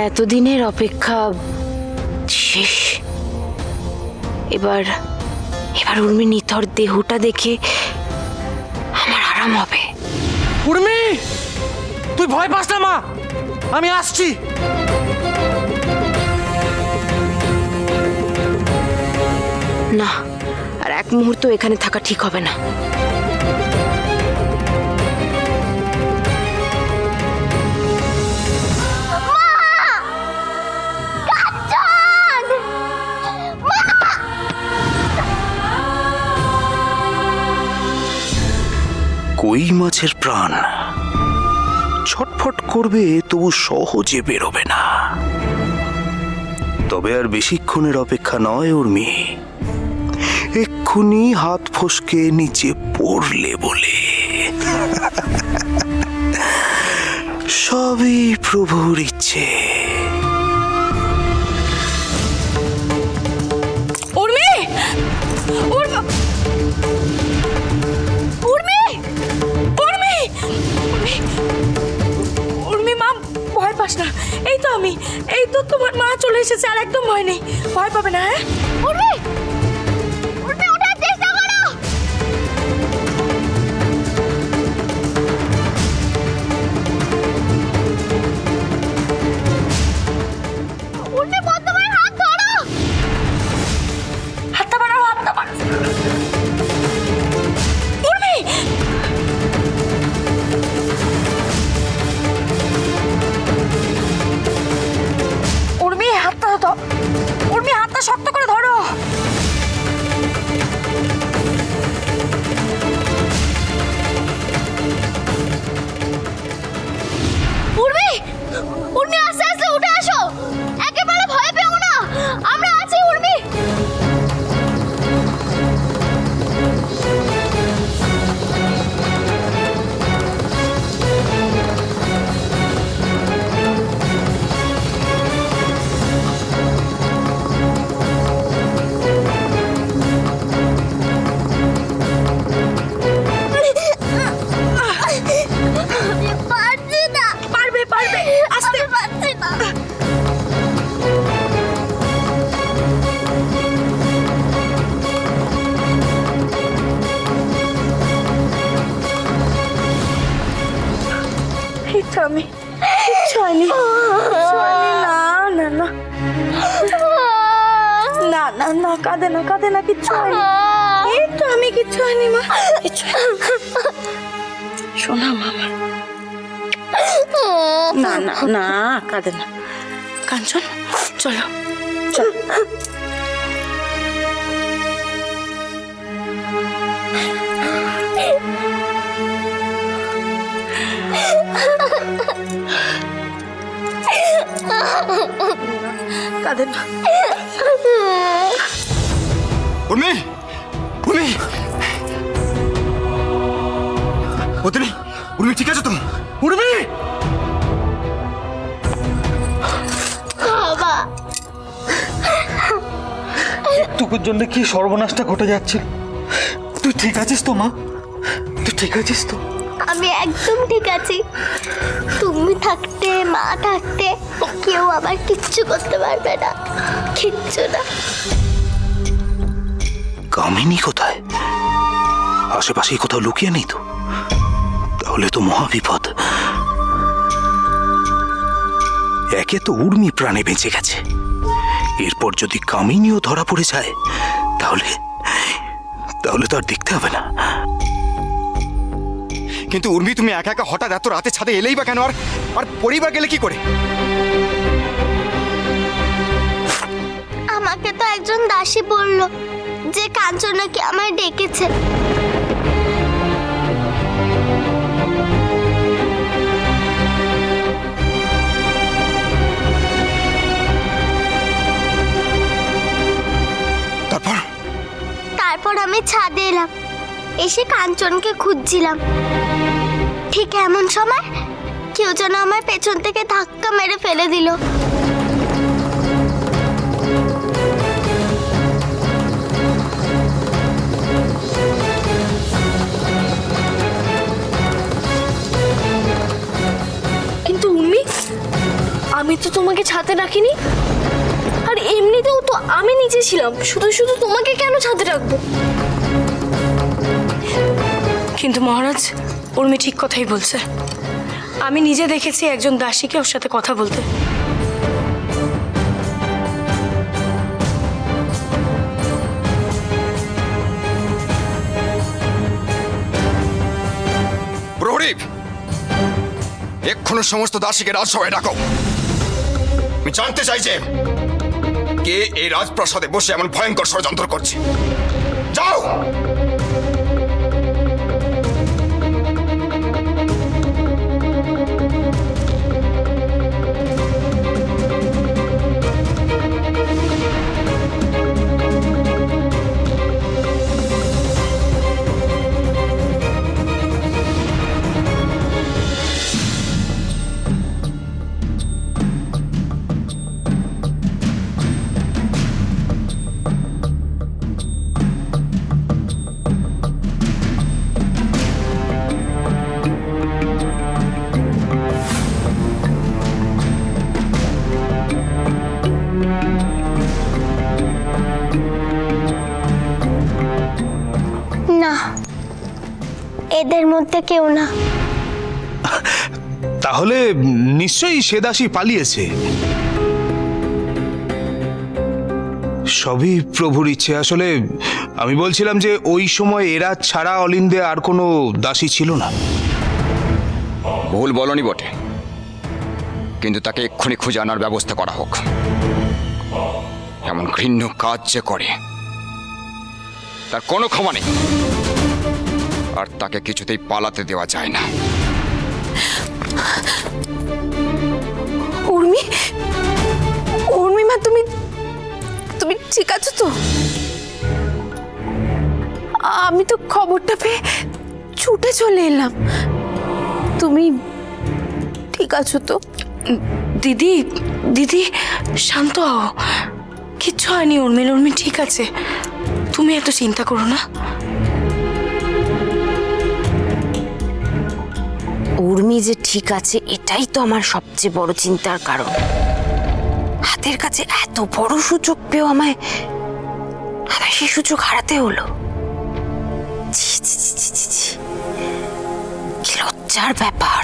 এতদিনের অপেক্ষা শেষ। এবার এবার উর্মি নিথর দেহটা দেখে আমার আরাম হবে। উর্মি, তুই ভয় পাস না মা, আমি আসছি। না, আর এক মুহূর্ত এখানে থাকা ঠিক হবে না। কই মাছের প্রাণ ছটফট করবে, তবু সহজে বেরোবে না। তবে আর বেশিক্ষণের অপেক্ষা নয় উর্মি, এক্ষুনি হাত ফসকে নিচে পড়লে বলে। সবই প্রভুর ইচ্ছে। উর্মি! উর্মি! উর্মি! উর্মি! উর্মি মা, ভয় পাস না, এই তো আমি, এই তো তোমার মা চলে এসেছে, আর একদম ভয় নেই, ভয় পাবে না। হ্যাঁ উর্মি, উর্মি ওঠার চেষ্টা করো। উর্মি তোমার হাত ধরো, হাতটা বাড়াও, হাতটা বাড়াও। উর্মি! উর্মি হাতটা ধরো, উর্মি হাতটা শক্ত করে ধরো। উর্মি, উর্মি আস্তে আস্তে উঠে আসো, একেবারে ভয় পেও না, আমরা আছি উর্মি। পারছি না। পারবে পারবে, আস্তে। পারছি না। এই তো আমি, কিচ্ছু হয়নি, কিচ্ছু হয়নি। না না না না না না, কাঁদে না, কাঁদে না, কিচ্ছু হয়নি। এই তো আমি, কিচ্ছু হয়নি মা, কিচ্ছু হয়নি। শোনা মামা, না না না, কাঁদে না। কাঞ্চন, চলো চলো। কাঁদে না। উর্মি, উর্মি, উর্মি, উর্মি ঠিক আছে তো? উর্মি! একটুকুর জন্য কি সর্বনাশটা ঘটে যাচ্ছে। তুই ঠিক আছিস তো মা? তুই ঠিক আছিস তো? আমি একদম ঠিক আছি। তুমি থাকতে, মা থাকতে, কেউ আবার কিচ্ছু করতে পারবে না, কিচ্ছু না। কামিনী কোথায়? আশেপাশে কোথাও লুকিয়ে নেই তো? তাহলে তো মহাবিপদ। একে তো উর্মি প্রাণে বেঁচে গেছে, এরপর যদি কামিনীও ধরা পড়ে যায় তাহলে তাহলে তো আর দেখতে হবে না। কিন্তু উর্মি, তুমি একা একা হঠাৎ এত রাতে ছাদে এলেই বা কেন? আর পরিবার গেলে কি করে? আমাকে তো একজন দাসী বলল যে কাঞ্চন নাকি আমায় ডেকেছে। তারপর আমি ছাদে এলাম, এসে কাঞ্চনকে খুঁজছিলাম। ঠিক এমন সময় কেউ যেন আমার পেছন থেকে ধাক্কা মেরে ফেলে দিল। আমি তো তোমাকে ছাদে রাখিনি, আর এমনিতেও তো আমি নিচে ছিলাম, শুধু শুধু তোমাকে কেন ছাদে রাখবো? কিন্তু মহারাজ, উর্মি ঠিক কথাই বলছে। আমি নিজে দেখেছি একজন দাসীকে ওর সাথে কথা বলতে। প্রহরী, এক্ষুনি সমস্ত দাসীকে রাজসভায় ডাকো। আমি জানতে চাই যে কে এই রাজপ্রাসাদে বসে এমন ভয়ঙ্কর ষড়যন্ত্র করছে। যাও। না, এদের মধ্যে কেউ না। তাহলে নিশ্চয়ই সে দাসী পালিয়েছে। সবই প্রভুর ইচ্ছে। আসলে আমি বলছিলাম যে ওই সময় এরা ছাড়া অলিন্দে আর কোনো দাসী ছিল না। ভুল বলনি বটে, কিন্তু তাকে এক্ষুনি খুঁজে আনার ব্যবস্থা করা হোক। এমন ঘৃণ্য কাজ যে করে তার কোনো ক্ষমা নেই, আর তাকে কিছুতেই পালাতে দেওয়া যায় না। উর্মি, উর্মি মা, তুমি তুমি ঠিক আছো তো? আমি তো খবরটা পেয়ে ছুটে চলে এলাম। তুমি ঠিক আছো তো? দিদি, দিদি শান্ত হও, কিচ্ছু হয়নি উর্মির, উর্মি ঠিক আছে, তুমি এত চিন্তা করো না। উর্মি যে ঠিক আছে এটাই তো আমার সবচেয়ে বড় চিন্তার কারণ। হাতের কাছে এত বড় সুযোগ পেয়েও আমায় সেই সুযোগ হারাতে হলো। ছি, ছি, ছি, ছি, ছি, ছি। কি লজ্জার ব্যাপার।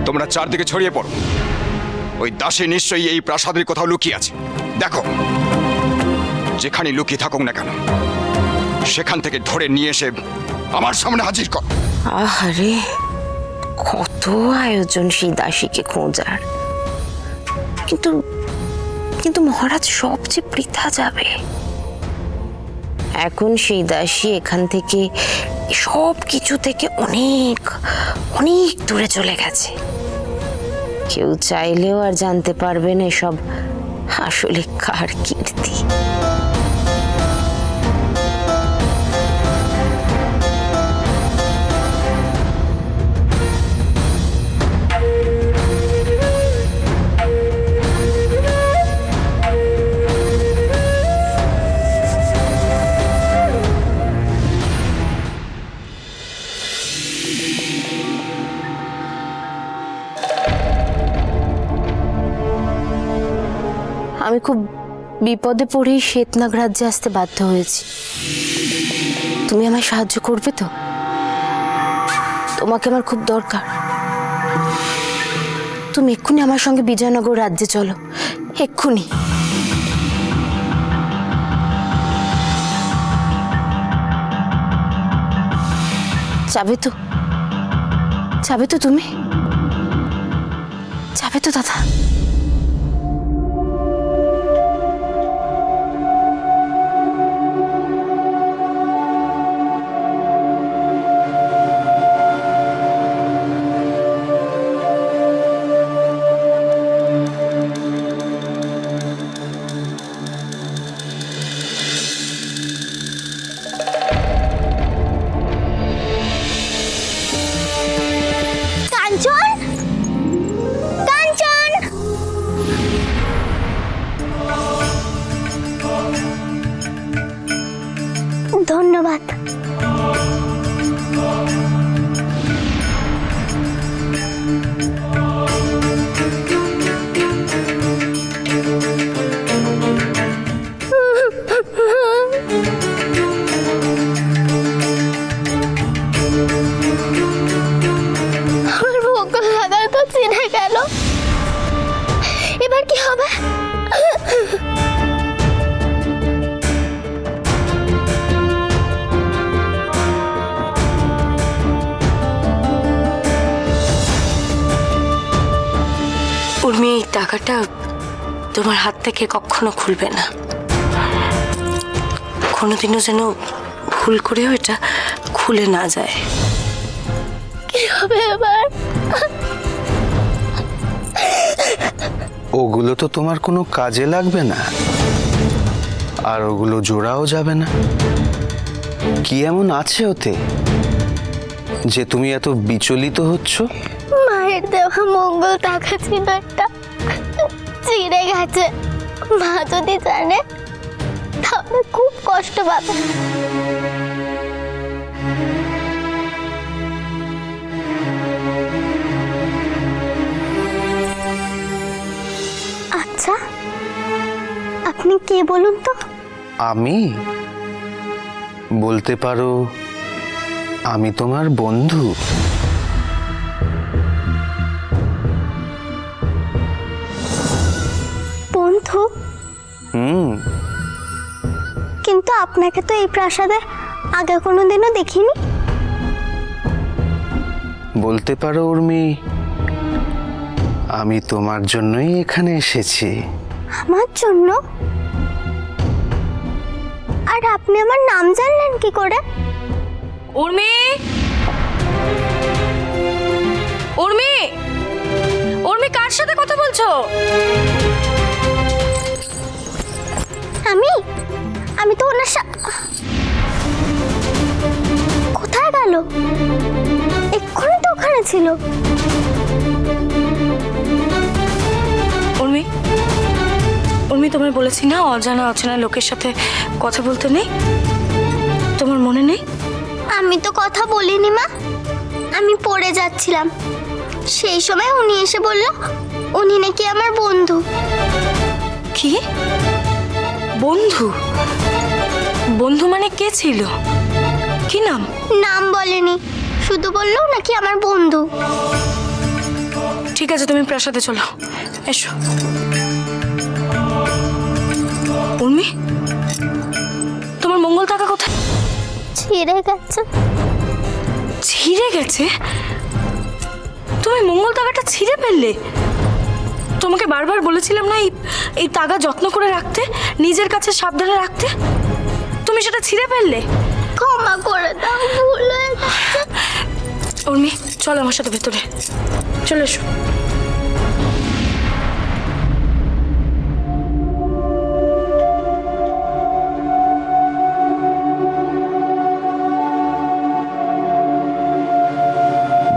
তোমরা চারদিকে ছড়িয়ে পড়ো। ওই দাসী নিশ্চয়ই এই প্রাসাদের কোথাও লুকিয়ে আছে। দেখো, যেখানে লুকিয়ে থাকুক না কেন সেখান থেকে ধরে নিয়ে এসে আমার সামনে হাজির কর। আহারে, কত আয়োজন সেই দাসীকে খোঁজার, কিন্তু কিন্তু মহারাজ সব যে বৃথা যাবে। এখন সেই দাসী এখান থেকে, সব কিছু থেকে অনেক অনেক দূরে চলে গেছে। কেউ চাইলেও আর জানতে পারবে না এসব আসলে কার কীর্তি। আমি খুব বিপদে পড়েই শ্বেতনাগ রাজ্যে আসতে বাধ্য হয়েছি। তুমি আমায় সাহায্য করবে তো? তোমাকে আমার খুব দরকার। তুমি এক্ষুনি আমার সঙ্গে বিজয়নগর রাজ্যে চলো, এক্ষুনি। যাবে তো? যাবে তো তুমি? যাবে তো দাদা? কাঞ্চন, কাঞ্চন, ধন্যবাদ। টাকাটা তোমার হাত থেকে কখনো খুলবে না, কোনোদিনও যেন ভুল করেও এটা খুলে না যায়। কি হবে এবার? ওগুলো তো তোমার কোনো কাজে লাগবে না, আর ওগুলো জোড়াও যাবে না। কি এমন আছে ওতে যে তুমি এত বিচলিত হচ্ছ? মায়ের দেওয়া মঙ্গল টাকা ছিল একটা, ছিঁড়ে গেছে। মা যদি জানে তাহলে খুব কষ্ট পাবে। আচ্ছা, আপনি কে বলুন তো? আমি বলতে পারো আমি তোমার বন্ধু। বন্ধু? কিন্তু আপনাকে তো এই প্রাসাদে আগে কোনোদিনও দেখিনি। বলতে পারো উর্মি, আমি তোমার জন্যই এখানে এসেছি। আমার জন্য? আর আপনি আমার নাম জানলেন কি করে? উর্মি, উর্মি, উর্মি, কার সাথে কথা বলছো? আমি তো ওনার কোথায় গেল? এক্ষুনি তো ওখানে ছিল। উর্মি, উর্মি, তোমায় বলেছি না অজানা অচেনা লোকের সাথে কথা বলতে নেই, তোমার মনে নেই? আমি তো কথা বলিনি মা, আমি পড়ে যাচ্ছিলাম। সেই সময় উনি এসে বলল উনি নাকি আমার বন্ধু। কি বন্ধু? বন্ধু মানে কে ছিল? কি নাম? নাম বলেনি, শুধু বললো নাকি আমার বন্ধু। ঠিক আছে, তুমি প্রাসাদে চলো, এসো। উর্মি, তোমার মঙ্গল টাকা কোথায়? ছিঁড়ে গেছে। ছিঁড়ে গেছে? তুমি মঙ্গল টাকাটা ছিঁড়ে ফেললে? তোমাকে বারবার বলেছিলাম না এই টাকা যত্ন করে রাখতে, নিজের কাছে সাবধানে রাখতে, তুমি সেটা ছিঁড়ে ফেললে। ক্ষমা করে দাও, ভুল হয়ে গেছে। উর্মি, চলো আমার সাথে ভেতরে, চলে এসো।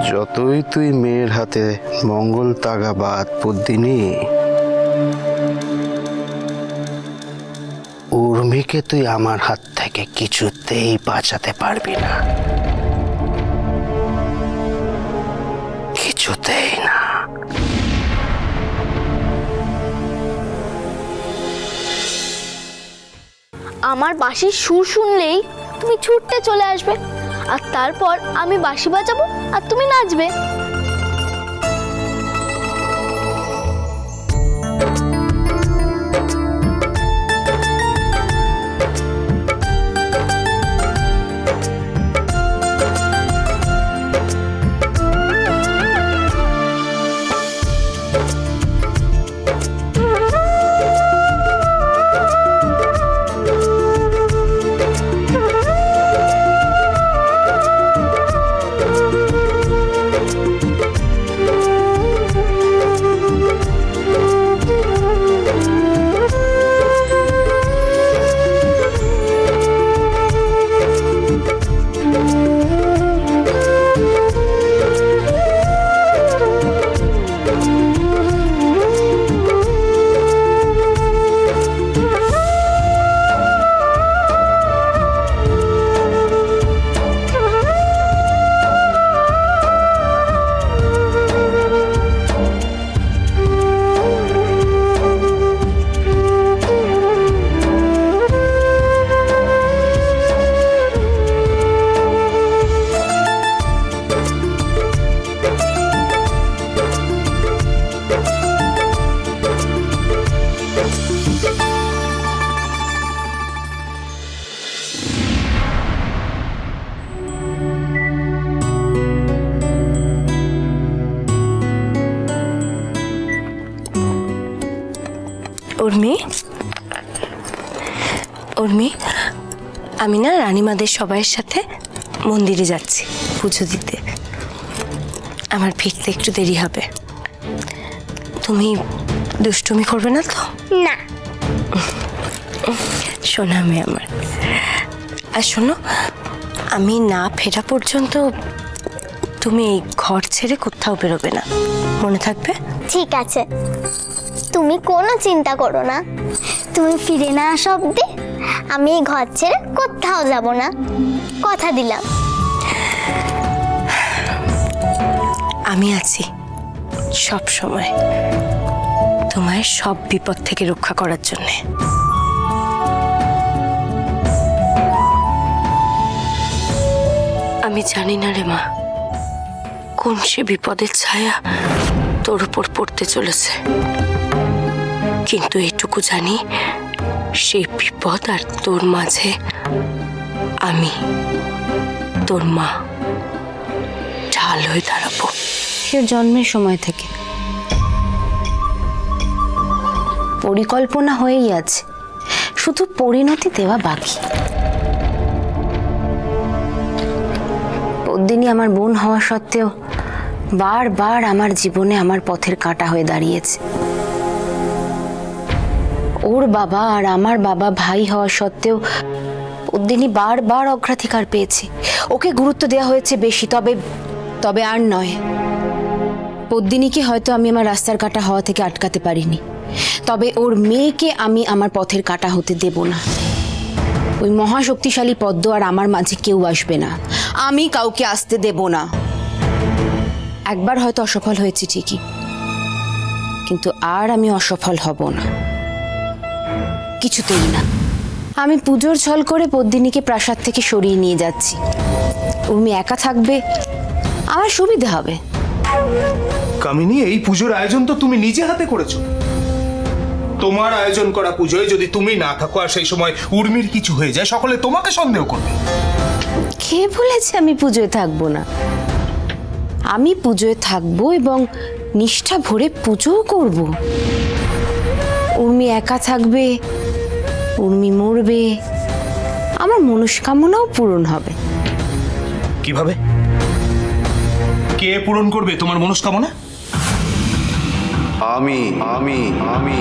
যতই তুই মেয়ের হাতে মঙ্গল তাগা বাদ পদ্মিনী, উর্মিকে তুই আমার হাত থেকে কিছুতেই বাঁচাতে পারবি না, কিছুতেই না। আমার বাঁশির সুর শুনলেই তুমি ছুটতে চলে আসবে, আর তারপর আমি বাঁশি বাজাবো আর তুমি নাচবে। উর্মি, উর্মি, আমি না রানীমাদের সবাইয়ের সাথে মন্দিরে যাচ্ছি পুজো দিতে। আমার ফিরতে একটু দেরি হবে। তুমি দুষ্টুমি করবে না তো? না। শোনা আমি আমার, আর শোনো, আমি না ফেরা পর্যন্ত তুমি এই ঘর ছেড়ে কোথাও বেরোবে না, মনে থাকবে? ঠিক আছে, তুমি কোনো চিন্তা করো না। তুমি ফিরে না আসা অব্দি আমি এই ঘর ছেড়ে কোথাও যাব না, কথা দিলাম। আমি আছি সব সময় তোমায় সব বিপদ থেকে রক্ষা করার জন্যে। আমি জানি না রে মা, কোন সে বিপদের ছায়া তোর উপর পড়তে চলেছে, কিন্তু এটুকু জানি সেই বিপদ আর তোর মাঝে আমি, তোর মা, ঢাল হয়ে দাঁড়াবো। সে জন্মের সময় থেকে পরিকল্পনা হয়েই আছে, শুধু পরিণতি দেওয়া বাকি। পদ্মিনী আমার বোন হওয়া সত্ত্বেও বারবার আমার জীবনে আমার পথের কাঁটা হয়ে দাঁড়িয়েছে। ওর বাবা আর আমার বাবা ভাই হওয়া সত্ত্বেও পদ্মিনী বারবার অগ্রাধিকার পেয়েছে, ওকে গুরুত্ব দেওয়া হয়েছে বেশি। তবে আর নয়, পদ্মিনীকে হয়তো আমি আমার রাস্তার কাঁটা হওয়া থেকে আটকাতে পারিনি, তবে ওর মেয়েকে আমি আমার পথের কাঁটা হতে দেব না। ওই মহাশক্তিশালী পদ্ম আর আমার মাঝে কেউ আসবে না, আমি কাউকে আসতে দেব না। একবার হয়তো অসফল হয়েছে ঠিকই, কিন্তু আর আমি অসফল হব না, কিছুতেই না। আমি পুজোর ছল করে পদ্মিনীকে প্রাসাদ থেকে সরিয়ে নিয়ে যাচ্ছি। উর্মি একা থাকবে, আমার সুবিধা হবে। কামিনী, এই পুজোর আয়োজন তো তুমি নিজে হাতে করেছো। তোমার আয়োজন করা পুজোয় যদি তুমি না থাকো আর সেই সময় উর্মির কিছু হয়ে যায়, সকলে তোমাকে সন্দেহ করবে। কে বলেছে আমি পুজোয় থাকবো না? আমি পুজোয় থাকবো এবং নিষ্ঠা ভরে পুজোও করব। উর্মি একা থাকবে, উর্মি মরবে, আমার মনস্কামনাও পূরণ হবে। কিভাবে? কে পূরণ করবে তোমার মনস্কামনা? আমি আমি আমি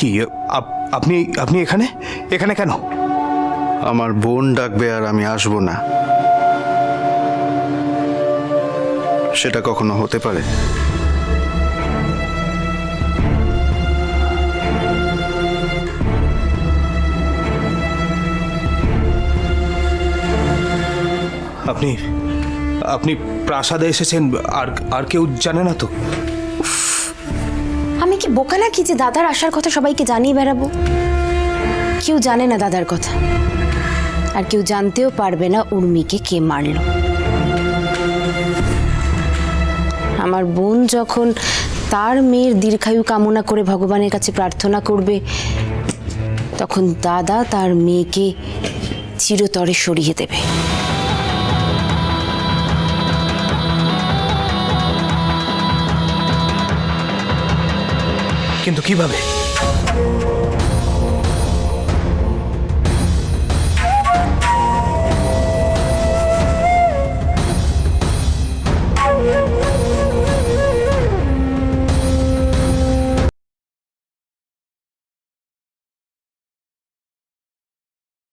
কি আপনি আপনি এখানে এখানে কেন? আমার বোন ডাকবে আর আমি আসবো না, সেটা কখনো হতে পারে? আপনি আপনি প্রাসাদে এসেছেন, আর কেউ জানে না তো? আমি কি বোকা নাকি যে দাদার আসার কথা সবাইকে জানিয়ে বেড়াবো? কেউ জানে না দাদার কথা, আর কেউ জানতেও পারবে না উর্মিকে কে মারল। আমার বোন যখন তার মেয়ের দীর্ঘায়ু কামনা করে ভগবানের কাছে প্রার্থনা করবে, তখন দাদা তার মেয়েকে চিরতরে সরিয়ে দেবে। কিন্তু কিভাবে?